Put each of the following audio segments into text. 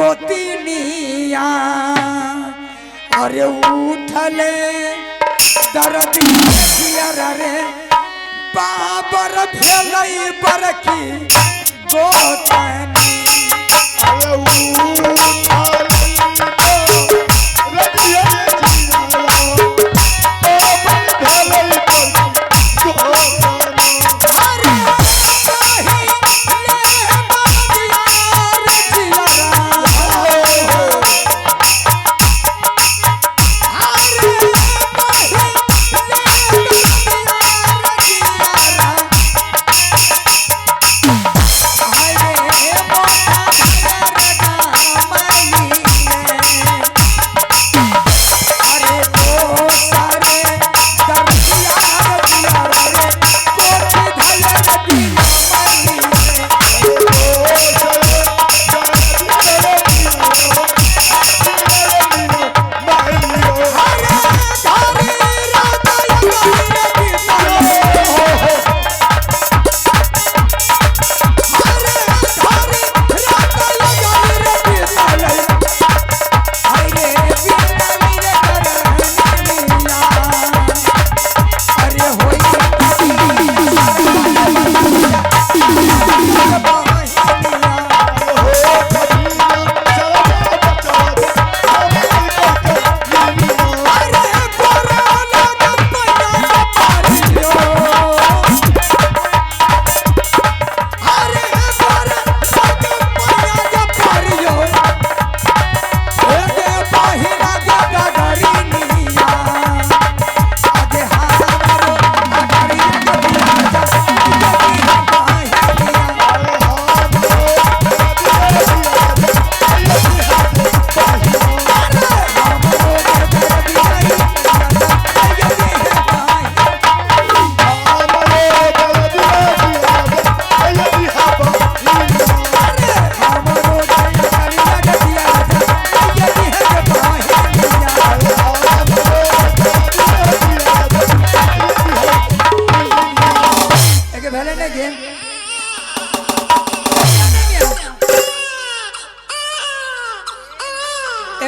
गोतिनिया अरे उठले दर्दिया रे बाबर भेलई बरखी गोतनी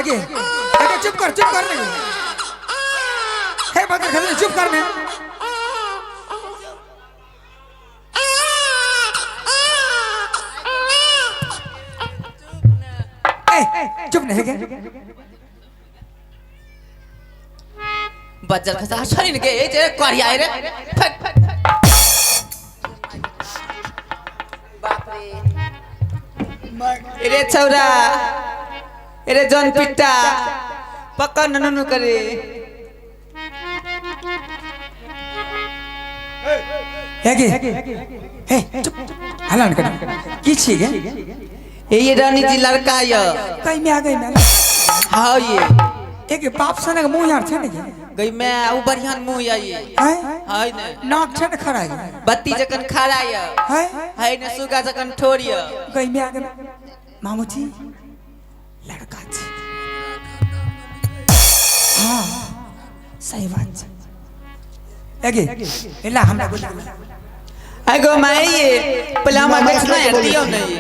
अरे चुप कर हे बदर खलील चुप करने चुप नहीं है बज्जर खसा शरीर के ए जे करिया रे फक बाप रे रे छौरा रे जन पिट्टा पक्का ननु करे हेगे हे चुप हलन कर की छी गे ये रानी जी लड़का य कई में आ गई ना हां ये एक बाप सने के मुंह यार छे ने गई मैं उ बढ़िया मुंह या ये हाय ने नाक छे ने खड़ा है बत्ती जकन खड़ा य हाय ने सुगा जकन ठोरिया कई में आ गई मामू जी लड़का छे हां सही बात छे एगे एला हमरा बोला आगो माई पहले हम देखना है दियो नहीं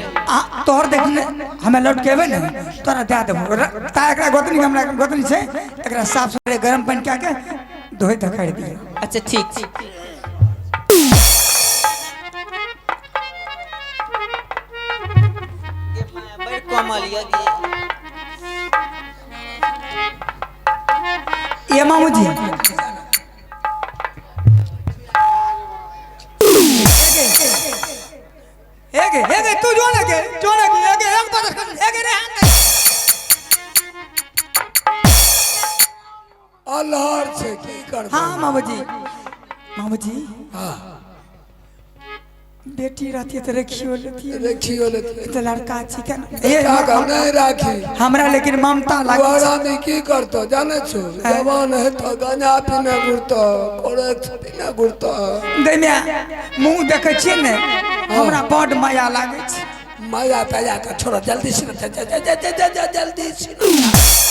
तोहर देखने हमें लौट के आवे ना तोरा दे देबो ता एकरा गोतनी हमरा गोतनी छे एकरा साफ सुथरे गरम पानी क्या के धोई धखाड़ दिए अच्छा ठीक ये माया बड़ कोमल ये मामू जी हेगे तू जो लगे हेगे एक बार हेगे रे अल्लाह से की कर हां मामू जी हां बेटी रहती तो रखियो लेती तो लड़का चिकन ये का नहीं राखी हमरा लेकिन ममता लागे बड़ा नहीं की करतो जाने छो जवान है तो गांजा पीने गुरतो कोड़े पीने गुरतो दैमिया मुंह देखे छी ने हमरा बड़ माया लागे छै माया ताया का छोड़ जल्दी से जल्दी से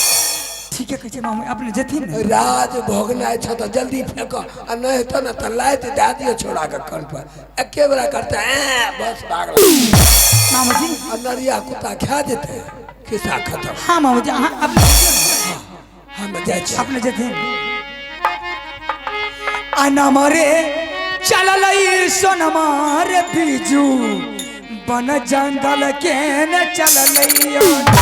ठीक है कहे मामू अपने जथिन राज भोगना है तो जल्दी फेंको और नहीं तो ना तो लाइट दे दियो छोड़ा के कल पर एक बेरा करते हैं बस भाग मामू जी नरिया कुत्ता खा देते खिस्सा खत्म। हाँ मामूजी हाँ हम जाइ छी। अपने जेथे अनमरे चललई सोनमार बीजू बन जंगल के न चललई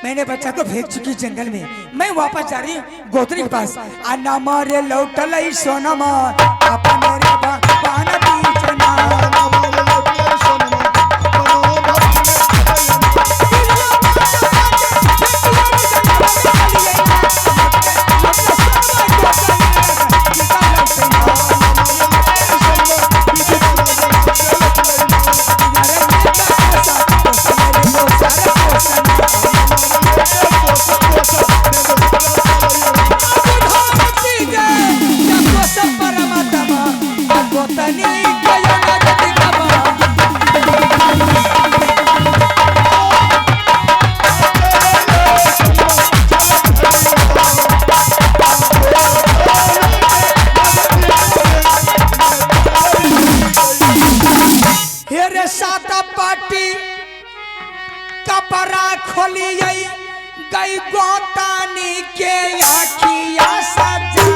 मैंने बच्चा को फेंक चुकी जंगल में। मैं वापस जा रही हूँ गोतनी के पास। अन्ना मारे लौटल सोनमा अपने रे बान बीचना कपड़ा खोलिए गई गोतानी के आखिया सजा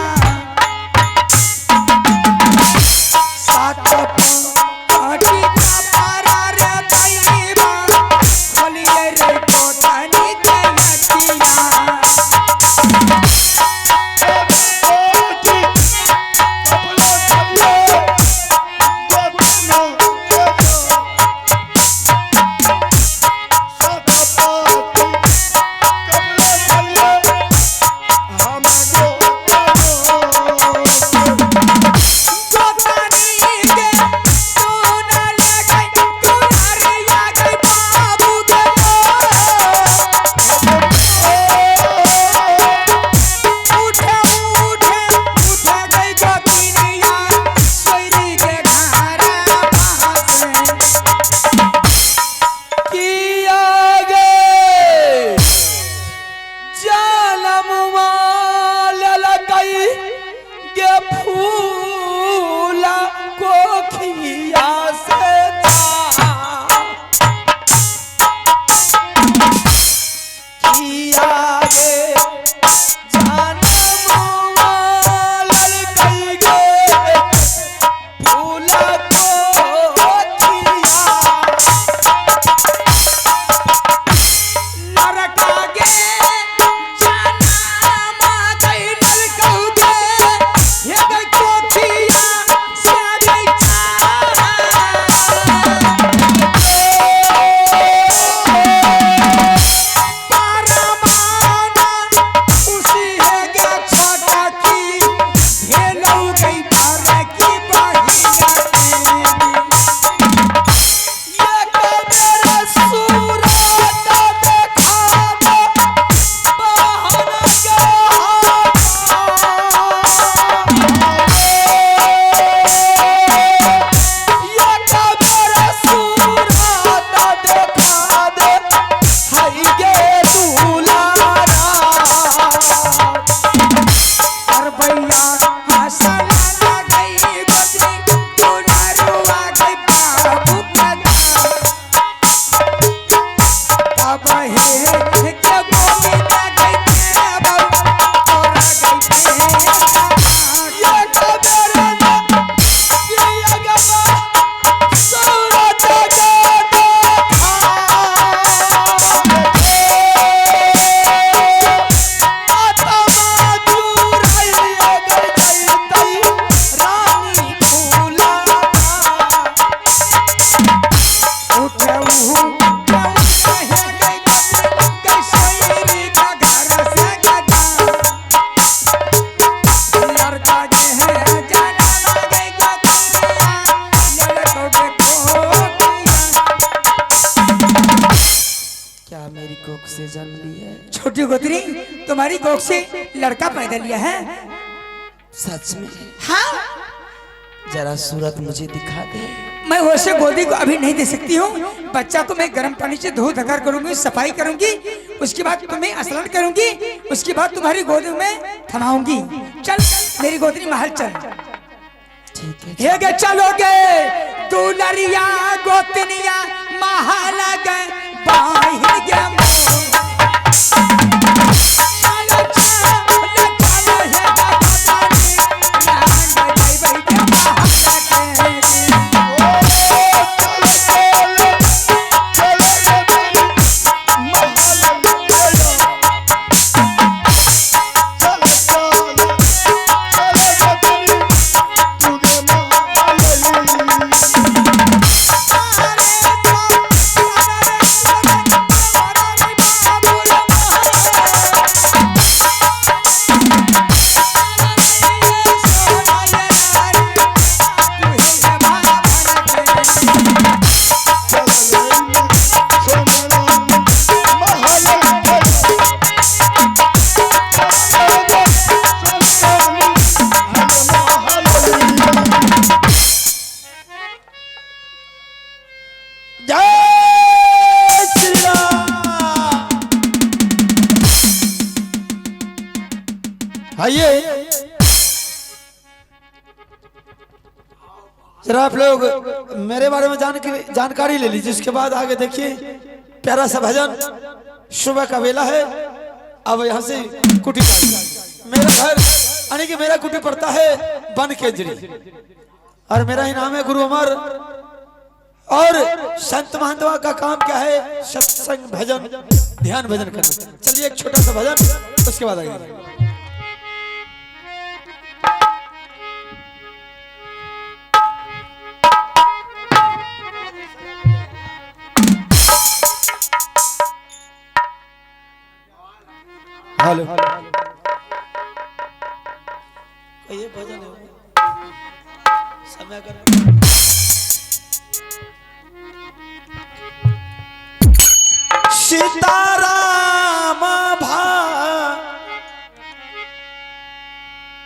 सात पाटी कपड़ा रे दैबा खोलिए रे गोतानी के आखिया क्या मेरी कोख से जन्म लिया है? छोटी गोतनी तुम्हारी कोख से लड़का पैदा लिया है। सच में? हाँ, जरा सूरत मुझे दिखा दे। मैं वैसे गोदी को अभी नहीं दे सकती हूँ। बच्चा को मैं गर्म पानी से धो धकार करूंगी, सफाई करूंगी, उसके बाद तुम्हें स्नान करूंगी, उसके बाद तुम्हारी गोद में थमाऊंगी। चल मेरी गोतनी महल चल। ठीक है। ये चलोगे तू नरिया गोतनिया महल गए बाहिर गया आइए जरा आप लोग मेरे बारे में जानकारी ले लीजिए। इसके बाद आगे देखिए प्यारा सा भजन। सुबह का वेला है। अब यहाँ से कुटी मेरा घर यानी कि मेरा कुटी पड़ता है बन केजरी और मेरा ही नाम है गुरु अमर। और संत महंतवा का काम क्या है? सत्संग भजन ध्यान भजन करना। चलिए एक छोटा सा भजन, उसके बाद आगे। हेलो ये भजन है समय कर सीताराम भा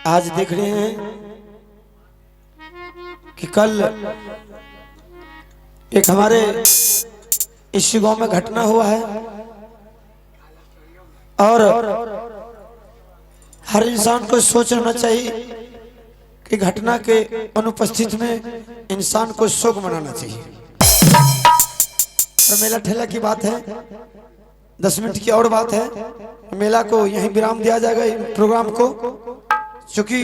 आज देख रहे हैं कि कल एक हमारे इस गांव में घटना हुआ है और हर इंसान को सोचना चाहिए कि घटना के अनुपस्थित में इंसान को शोक मनाना चाहिए। और मेला ठेला की बात है, 10 मिनट की और बात है। मेला को यहीं विराम दिया जाएगा प्रोग्राम को, क्योंकि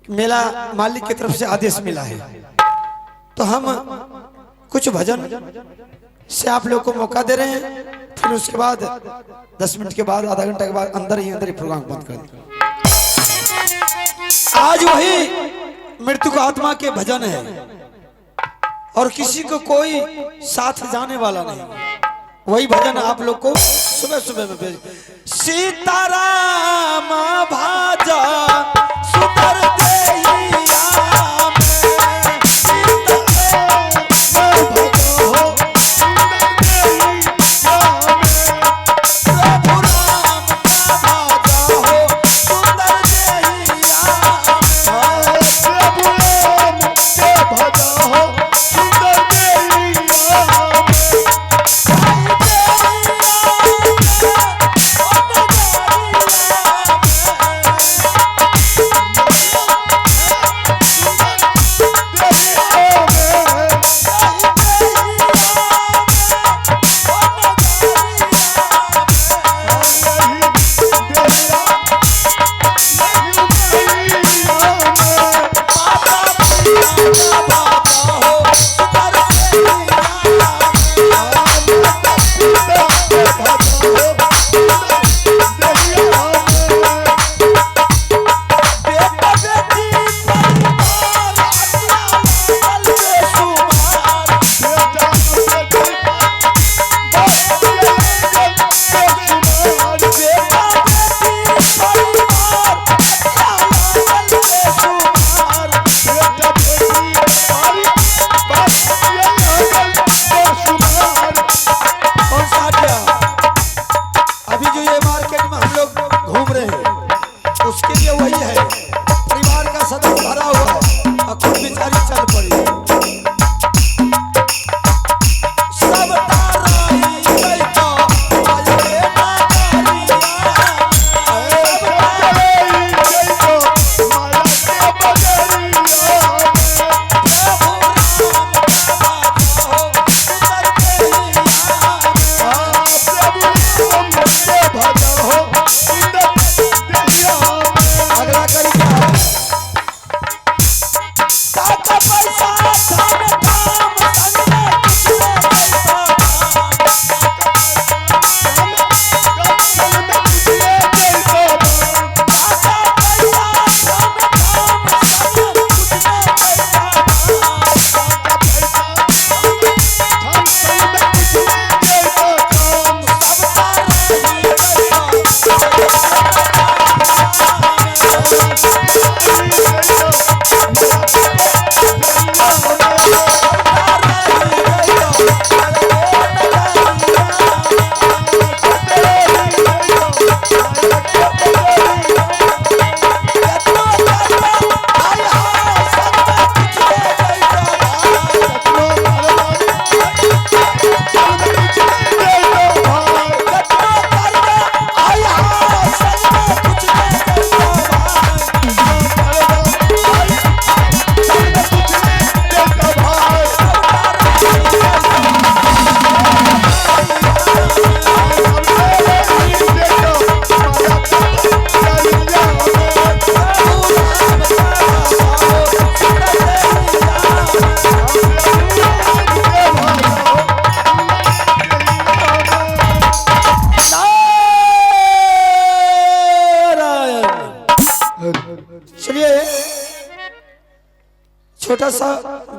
मेला मालिक की तरफ से आदेश मिला है। तो हम कुछ भजन से आप लोग को मौका दे रहे हैं, फिर उसके बाद 10 मिनट के बाद आधा घंटा के बाद अंदर ही प्रोग्राम बंद कर देंगे। आज वही मृत्यु का आत्मा के भजन है और किसी को कोई साथ जाने वाला नहीं। वही भजन आप लोग को सुबह सुबह में भेज। सीताराम भाजा सुतर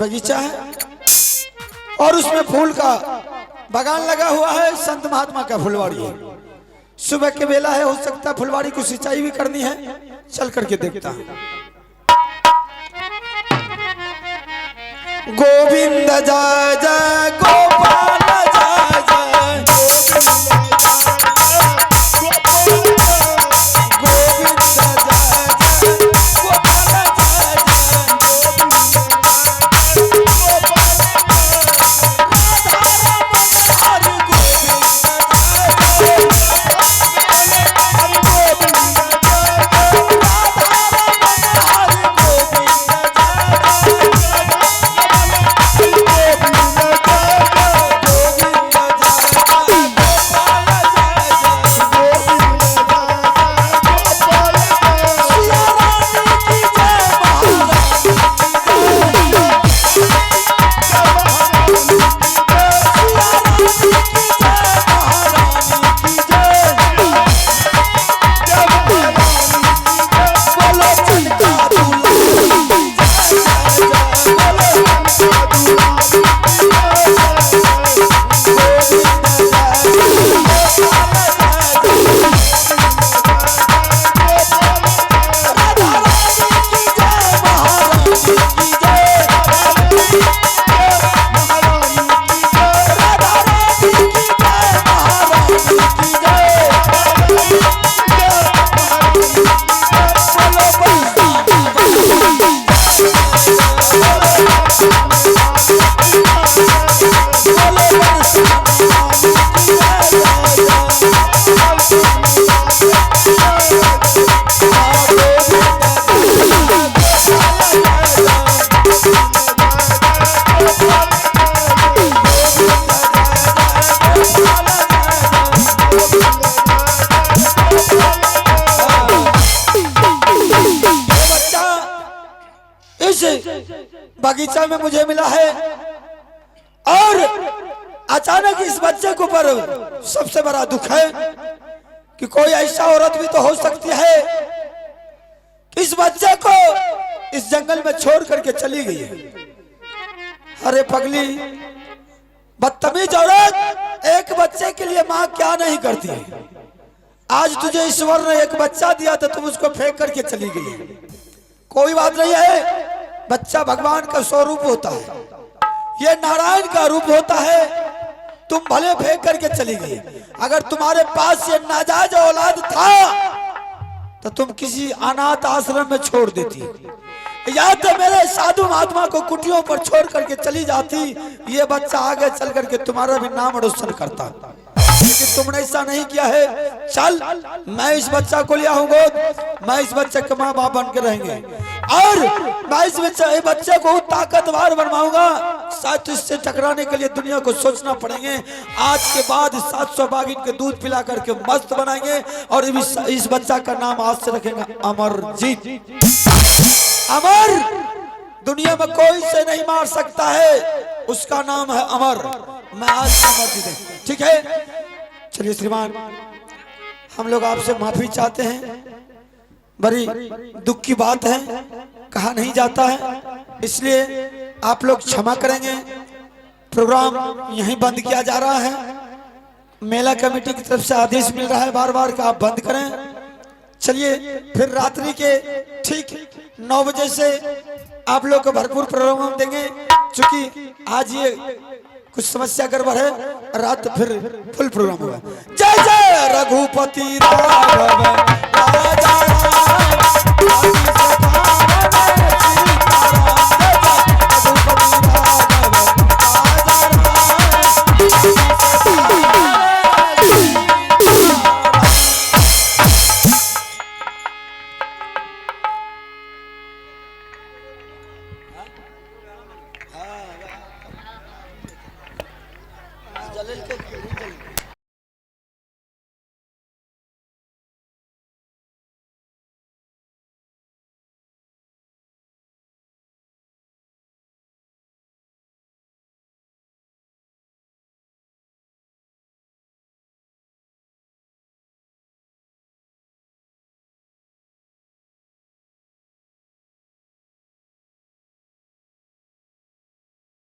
बगीचा है और उसमें फूल का बागान लगा हुआ है। संत महात्मा का फुलवाड़ी है। सुबह के बेला है, हो सकता है फुलवाड़ी को सिंचाई भी करनी है। चल करके देखता हूं। गोविंद जय जय गोपाल जय जय गोविंद जय जय गोपाल जय बगीचा में मुझे मिला है और अचानक इस बच्चे के ऊपर सबसे बड़ा दुख है कि कोई ऐसा औरत भी तो हो सकती है कि इस बच्चे को इस जंगल में छोड़ करके चली गई है। अरे पगली, बदतमीज औरत, एक बच्चे के लिए माँ क्या नहीं करती है। आज तुझे ईश्वर ने एक बच्चा दिया था, तुम उसको फेंक करके चली गई। कोई बात नहीं है, बच्चा भगवान का स्वरूप होता है, ये नारायण का रूप होता है। तुम भले फेंक करके चली गई, अगर तुम्हारे पास ये नाजायज औलाद था तो तुम किसी अनाथ आश्रम में छोड़ देती, या तो मेरे साधु महात्मा को कुटियों पर छोड़ करके चली जाती। ये बच्चा आगे चल करके तुम्हारा भी नाम रोशन करता, लेकिन तुमने ऐसा नहीं किया है। चल, मैं इस बच्चा को ले आऊंगा, मैं इस बच्चे के माँ बाप बन के रहेंगे और मैं इस बच्चे को ताकतवर बनवाऊंगा। शायद इससे टकराने के लिए दुनिया को सोचना पड़ेंगे। आज के बाद 700 बागिन के दूध पिला करके मस्त बनाएंगे और इस बच्चा का नाम आज से रखेंगे अमरजीत। अमर, दुनिया में कोई से नहीं मार सकता है, उसका नाम है अमर। मैं आज अमरजीत है, ठीक है। चलिए श्रीमान, हम लोग आपसे माफी चाहते हैं, बड़ी दुख की बात है, कहा नहीं जाता है, इसलिए आप लोग क्षमा करेंगे। प्रोग्राम यहीं बंद किया जा रहा है। मेला कमेटी की तरफ से आदेश मिल रहा है बार बार कि आप बंद करें। चलिए, फिर रात्रि के ठीक 9 बजे से आप लोग को भरपूर प्रोग्राम देंगे। चूंकि आज ये कुछ समस्या गड़बड़ है, रात फिर फुल प्रोग्राम होगा। जय जय रघुपति राघव राजा जलेल के